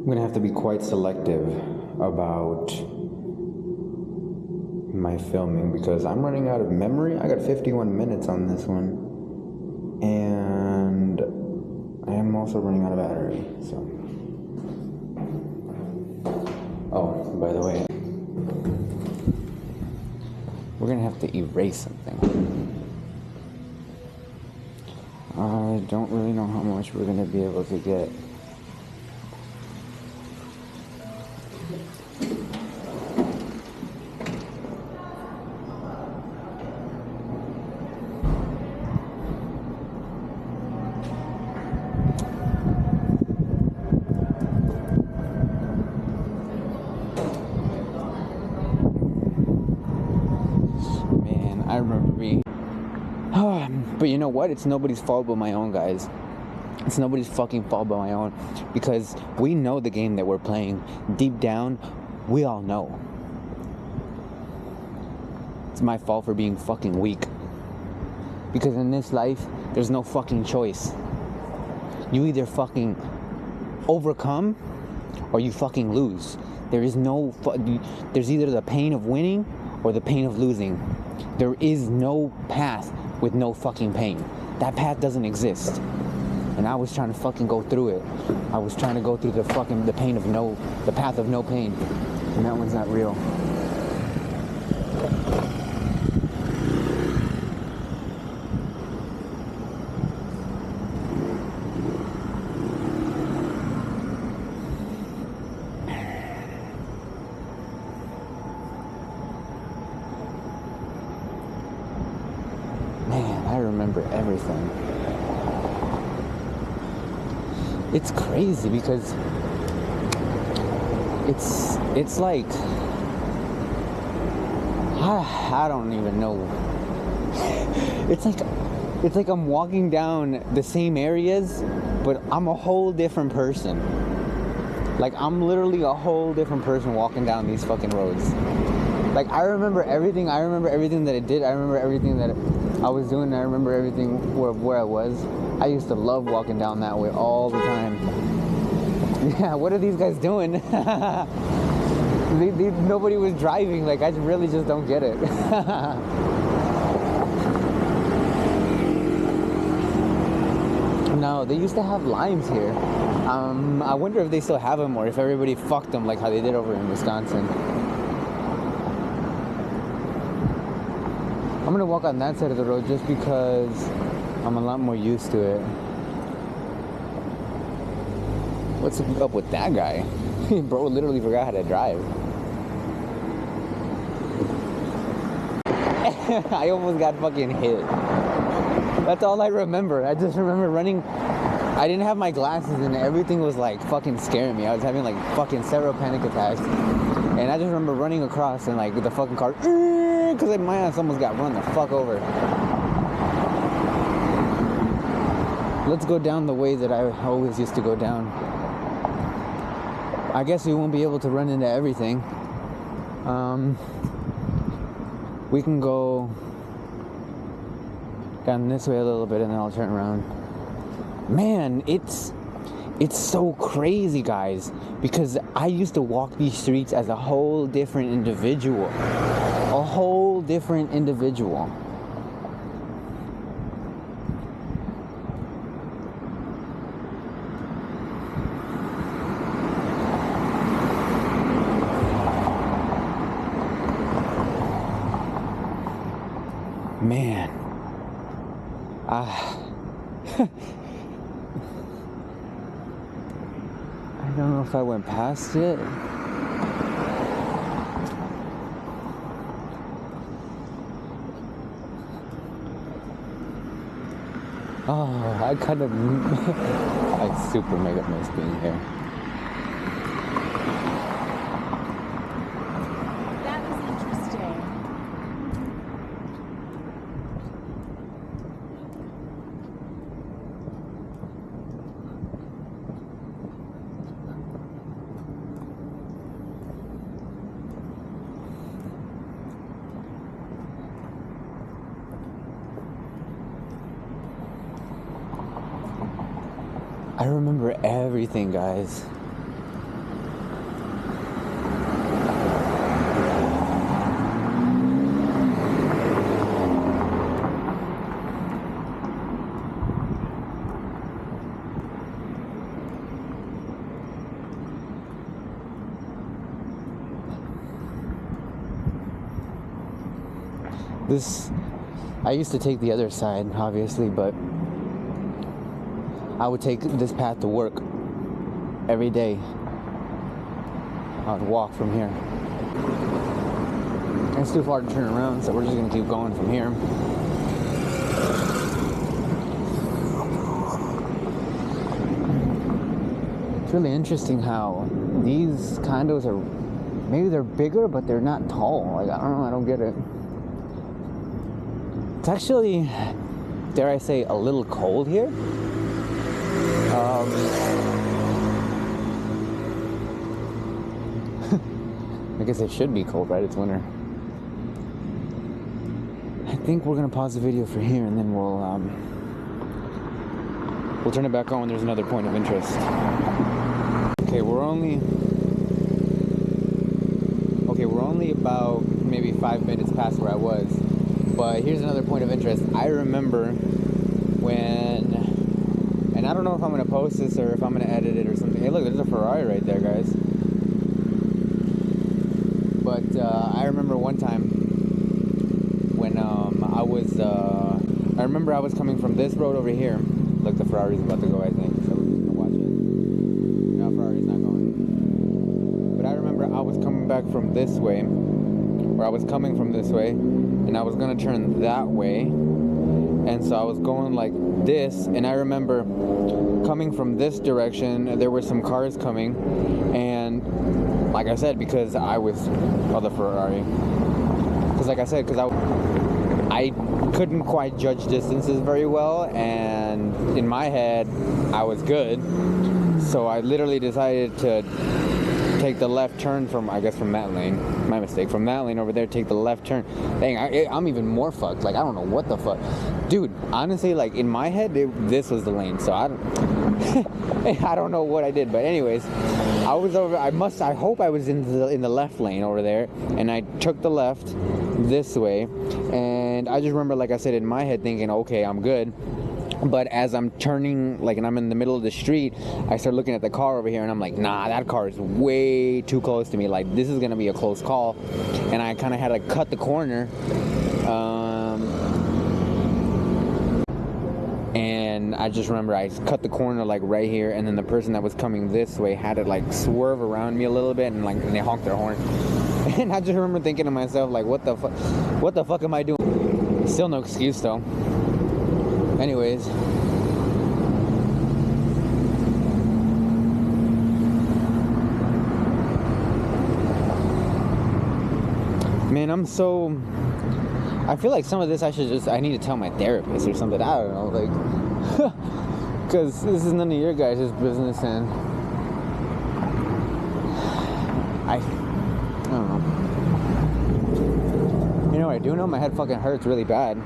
I'm gonna have to be quite selective about my filming because I'm running out of memory. I got 51 minutes on this one, and I am also running out of battery, so. Oh, by the way, we're gonna have to erase something. I don't really know how much we're gonna be able to get. I remember me. But you know what? It's nobody's fault but my own, guys. It's nobody's fucking fault but my own. Because we know the game that we're playing. Deep down, we all know. It's my fault for being fucking weak. Because in this life, there's no fucking choice. You either fucking overcome or you fucking lose. There is no... There's either the pain of winning or the pain of losing. There is no path with no fucking pain. That path doesn't exist. And I was trying to fucking go through it. I was trying to go through the pain of the path of no pain. And that one's not real. I remember everything. It's crazy because it's like I don't even know. It's like I'm walking down the same areas, but I'm a whole different person. Like I'm literally a whole different person walking down these fucking roads. Like I remember everything. I remember everything that I did. I remember everything that I was doing. I remember everything where I was. I used to love walking down that way all the time. Yeah, what are these guys doing? Nobody was driving. Like I really just don't get it. No, they used to have limes here. I wonder if they still have them or if everybody fucked them like how they did over in Wisconsin. I'm gonna walk on that side of the road just because I'm a lot more used to it. What's up with that guy? Bro literally forgot how to drive. I almost got fucking hit. That's all I remember. I just remember running. I didn't have my glasses and everything was like fucking scaring me. I was having like fucking several panic attacks. And I just remember running across and like with the fucking car, because my ass almost got run the fuck over. Let's go down the way that I always used to go down. I guess we won't be able to run into everything. We can go down this way a little bit and then I'll turn around. Man, it's so crazy, guys, because I used to walk these streets as a whole different individual. A whole different individual. Man. I don't know if I went past it. Oh, I kind of I super mega miss being here. That was interesting. I remember everything, guys. I used to take the other side, obviously, but I would take this path to work every day. I would walk from here. It's too far to turn around, so we're just gonna keep going from here. It's really interesting how these condos are, maybe they're bigger, but they're not tall. Like, I don't know, I don't get it. It's actually, dare I say, a little cold here. I guess it should be cold, right? It's winter. I think we're gonna pause the video for here, and then we'll turn it back on when there's another point of interest. Okay, we're only about maybe 5 minutes past where I was, but here's another point of interest. I remember when, and I don't know if I'm gonna post this or if I'm gonna edit it or something. Hey, look, there's a Ferrari right there, guys. But I remember one time when I remember I was coming from this road over here. Look, the Ferrari's about to go, I think, so we're just gonna watch it. No, Ferrari's not going. But I remember I was coming back from this way, or I was coming from this way, and I was gonna turn that way. And so I was going like this, and I remember coming from this direction, there were some cars coming, and like I said, because I was, the Ferrari, because like I said, because I couldn't quite judge distances very well, and in my head, I was good, so I literally decided to take the left turn from that lane. My mistake. From that lane over there, take the left turn. Dang, I'm even more fucked. Like, I don't know what the fuck. Dude, honestly, like, in my head, this was the lane, so I don't know what I did. But anyways, I was over, I hope I was in the left lane over there, and I took the left this way, and I just remember, like I said, in my head thinking, okay, I'm good. But as I'm turning, like, and I'm in the middle of the street, I start looking at the car over here, and I'm like, nah, that car is way too close to me. Like, this is gonna be a close call. And I kind of had to cut the corner. And I just remember I cut the corner, like, right here, and then the person that was coming this way had to, like, swerve around me a little bit, and, like, and they honked their horn. And I just remember thinking to myself, like, what the fuck am I doing? Still no excuse, though. Anyways, man, I feel like some of this I need to tell my therapist or something. I don't know, like, because this is none of your guys' business, and I don't know. You know what I do know? My head fucking hurts really bad.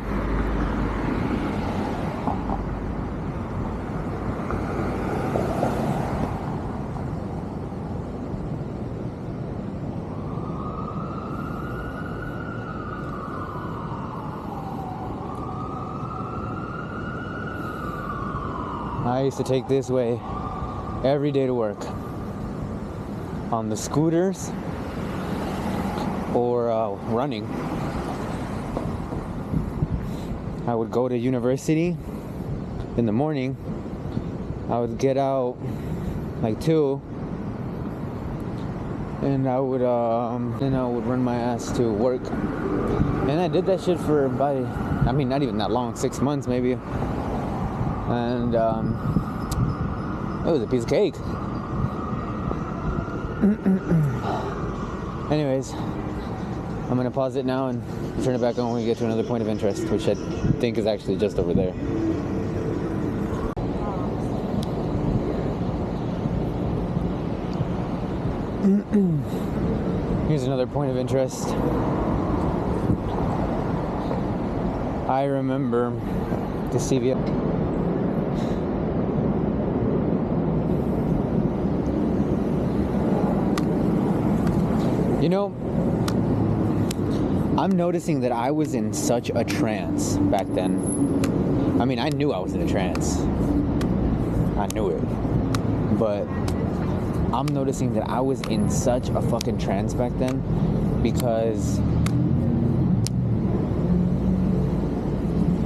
I used to take this way every day to work on the scooters or running. I would go to university in the morning. I would get out like 2, and I would run my ass to work. And I did that shit for about, I mean, not even that long, 6 months maybe. And it was a piece of cake. Anyways, I'm gonna pause it now and turn it back on when we get to another point of interest, which I think is actually just over there. Here's another point of interest. I remember the CVS. You know, I'm noticing that I was in such a trance back then. I mean, I knew I was in a trance. I knew it. But I'm noticing that I was in such a fucking trance back then because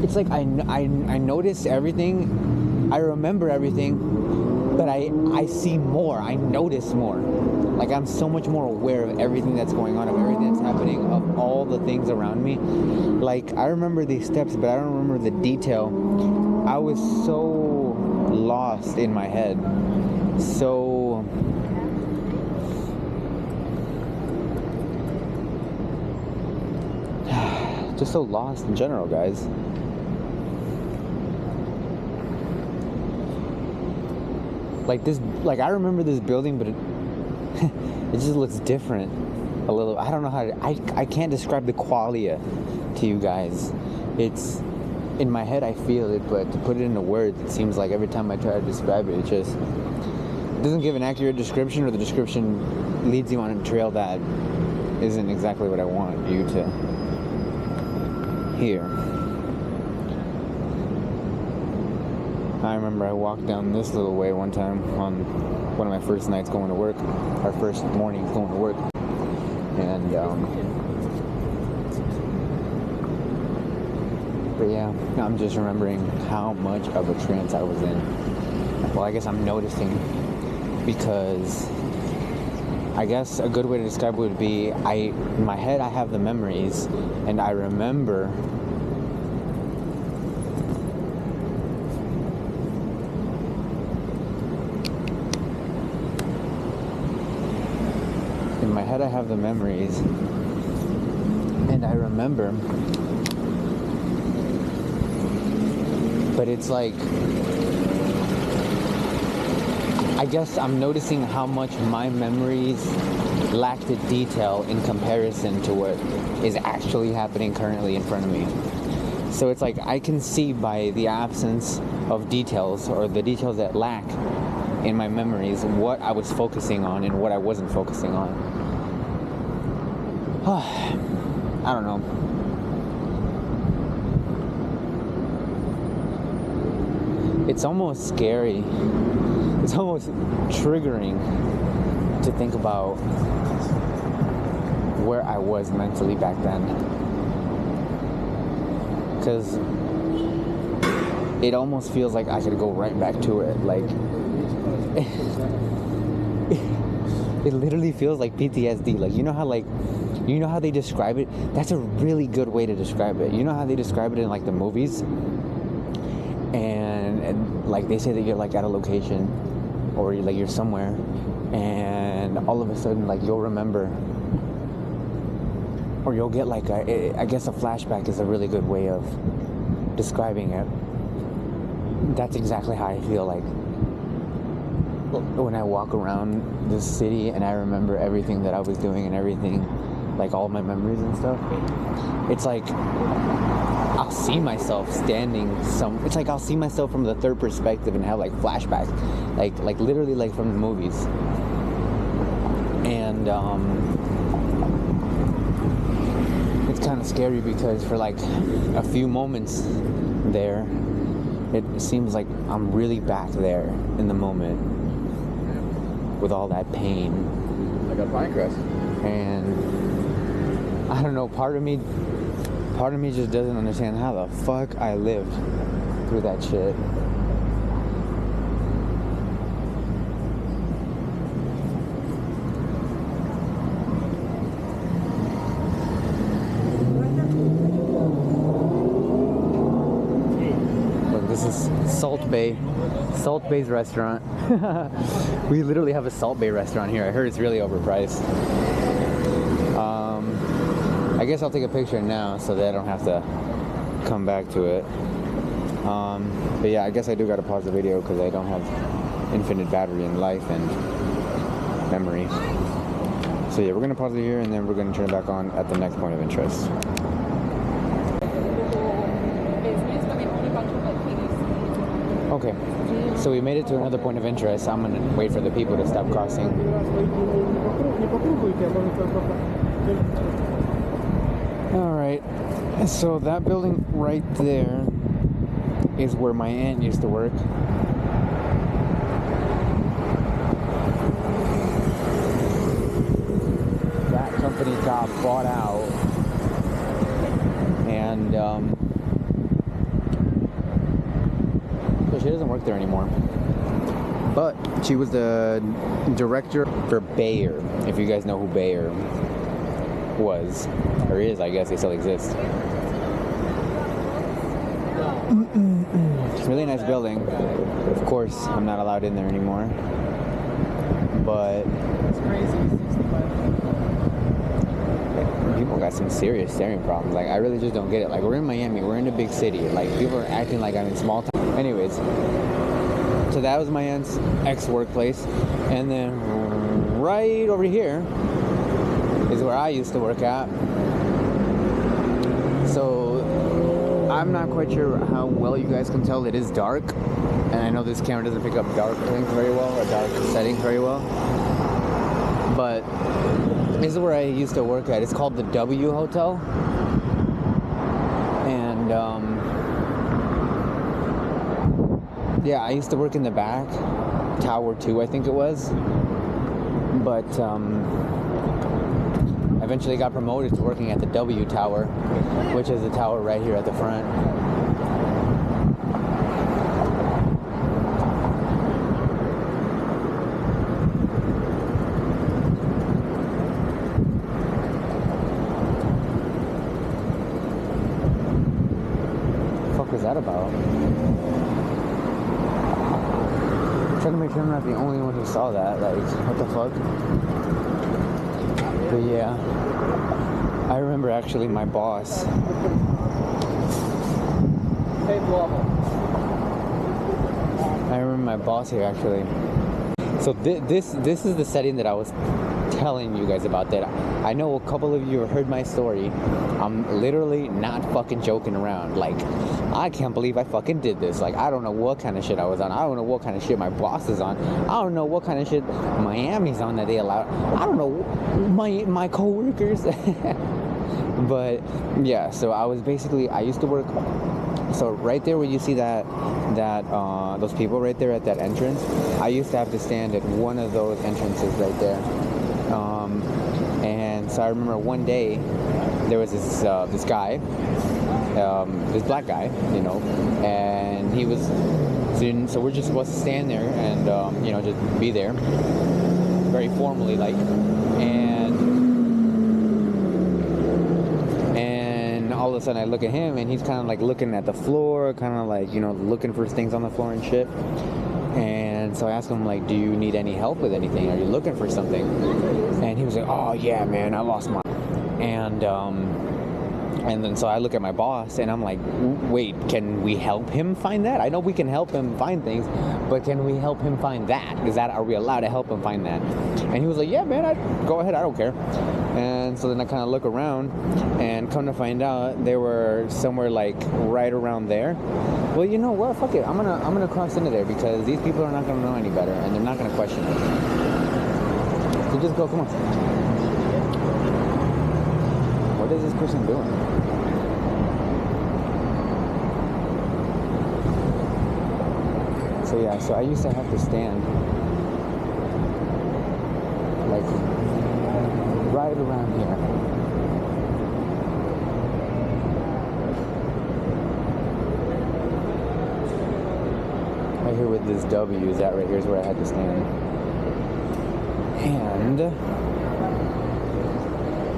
it's like I notice everything, I remember everything, but I see more, I notice more. Like I'm so much more aware of everything that's going on, of everything that's happening, of all the things around me. Like I remember these steps, but I don't remember the detail. I was so lost in my head, so just so lost in general, guys. Like this, like I remember this building, but it just looks different a little. I don't know how to, I can't describe the qualia to you guys. It's in my head, I feel it, but to put it into words, it seems like every time I try to describe it, it just doesn't give an accurate description, or the description leads you on a trail that isn't exactly what I want you to hear. I remember I walked down this little way one time on one of my first nights going to work, our first mornings going to work, and but yeah, I'm just remembering how much of a trance I was in. Well, I guess I'm noticing, because I guess a good way to describe it would be, in my head I have the memories, and I remember I have the memories, and I remember, but it's like, I guess I'm noticing how much my memories lack the detail in comparison to what is actually happening currently in front of me. So it's like I can see by the absence of details, or the details that lack in my memories, what I was focusing on and what I wasn't focusing on. I don't know. It's almost scary. It's almost triggering to think about where I was mentally back then. Because it almost feels like I could go right back to it. Like, it literally feels like PTSD. Like, you know how they describe it? That's a really good way to describe it. You know how they describe it in like the movies? And like they say that you're like at a location, or you're somewhere, and all of a sudden like you'll remember, or you'll get like I guess a flashback is a really good way of describing it. That's exactly how I feel like when I walk around this city and I remember everything that I was doing and everything, like all my memories and stuff. It's like I'll see myself standing it's like I'll see myself from the third perspective and have like flashbacks, like literally like from the movies. And it's kind of scary, because for like a few moments there, it seems like I'm really back there in the moment with all that pain. Like a pine crest. And I don't know, part of me just doesn't understand how the fuck I lived through that shit. Look, this is Salt Bay's restaurant. We literally have a Salt Bay restaurant here. I heard it's really overpriced. I guess I'll take a picture now so that I don't have to come back to it. But yeah, I guess I do gotta pause the video because I don't have infinite battery in life and memory. So yeah, we're gonna pause it here, and then we're gonna turn it back on at the next point of interest. Okay, so we made it to another point of interest. I'm gonna wait for the people to stop crossing. Alright, so that building right there is where my aunt used to work. That company got bought out, and work there anymore. But she was the director for Bayer. If you guys know who Bayer was, or is, I guess they still exist. It's a really nice building. Of course, I'm not allowed in there anymore. But It's crazy. 65. people got some serious staring problems. Like, I really just don't get it. Like, we're in Miami. We're in a big city. Like, people are acting like I'm in small town. Anyways, so that was my aunt's ex-workplace. And then right over here is where I used to work at. So I'm not quite sure how well you guys can tell. It is dark. And I know this camera doesn't pick up dark things very well, or dark settings very well. But this is where I used to work at. It's called the W Hotel. And yeah, I used to work in the back, Tower 2, I think it was. But eventually got promoted to working at the W Tower, which is the tower right here at the front. What the fuck was that about? I'm trying to make sure I'm not the only one who saw that. Like, what the fuck? But yeah, I remember actually my boss. I remember my boss here actually. So this is the setting that I was telling you guys about. That I know a couple of you have heard my story. I'm literally not fucking joking around. Like, I can't believe I fucking did this. Like, I don't know what kind of shit I was on. I don't know what kind of shit my boss is on. I don't know what kind of shit Miami's on that they allow. I don't know my coworkers. But yeah, so I used to work. So right there where you see that those people right there at that entrance, I used to have to stand at one of those entrances right there. And so I remember one day there was this guy, this black guy, you know, and he was, so we're just supposed to stand there and, you know, just be there, very formally, like, and all of a sudden I look at him and he's kind of like looking at the floor, kind of like, you know, looking for things on the floor and shit. And so I asked him, like, do you need any help with anything? Are you looking for something? And he was like, oh yeah, man, I lost my, and then so I look at my boss and I'm like, wait, can we help him find that? I know we can help him find things, but can we help him find that? Are we allowed to help him find that? And he was like, yeah, man, go ahead, I don't care. And so then I kind of look around and come to find out they were somewhere like right around there. Well, you know what? Fuck it. I'm gonna cross into there because these people are not gonna know any better and they're not gonna question it. So just go, come on. What is this person doing? So yeah, so I used to have to stand like right around here. Right here with this W, is that right here is where I had to stand. And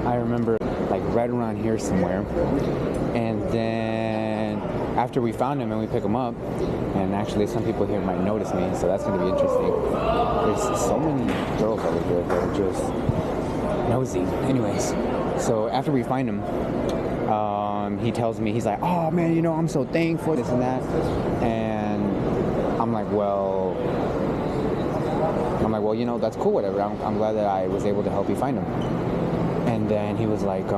I remember like right around here somewhere. And then after we found him and we pick him up, and actually some people here might notice me, so that's going to be interesting. There's so many girls over here that are just nosy. Anyways, so after we find him, he tells me, he's like, oh man, you know, I'm so thankful, this and that. And I'm like, well, you know, that's cool, whatever. I'm glad that I was able to help you find him. And then he was like,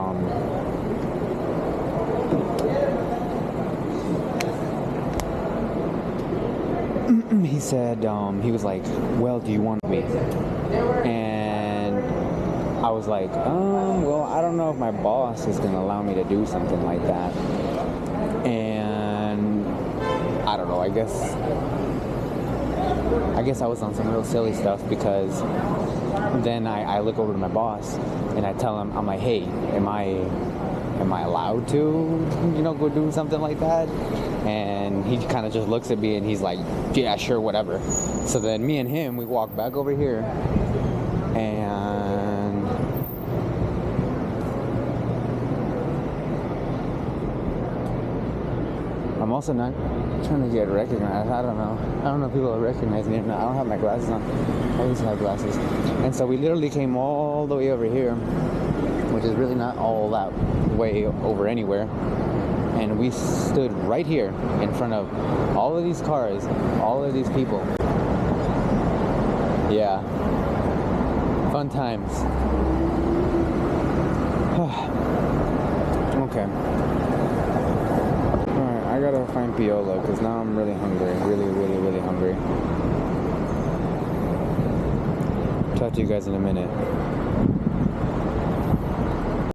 he said, he was like, well, do you want me? And I was like, well, I don't know if my boss is going to allow me to do something like that. And I don't know, I guess I was on some real silly stuff because then I look over to my boss and I tell him, I'm like, hey, am I allowed to, you know, go do something like that? And he kind of just looks at me and he's like, yeah, sure, whatever. So then me and him, we walk back over here, and I'm also not trying to get recognized. I don't know if people will recognize me or not. I don't have my glasses on. I used to have glasses. And so we literally came all the way over here, which is really not all that way over anywhere. And we stood right here in front of all of these cars, all of these people. Yeah. Fun times. Okay. Alright, I gotta find Piolo because now I'm really hungry. Really hungry. Talk to you guys in a minute.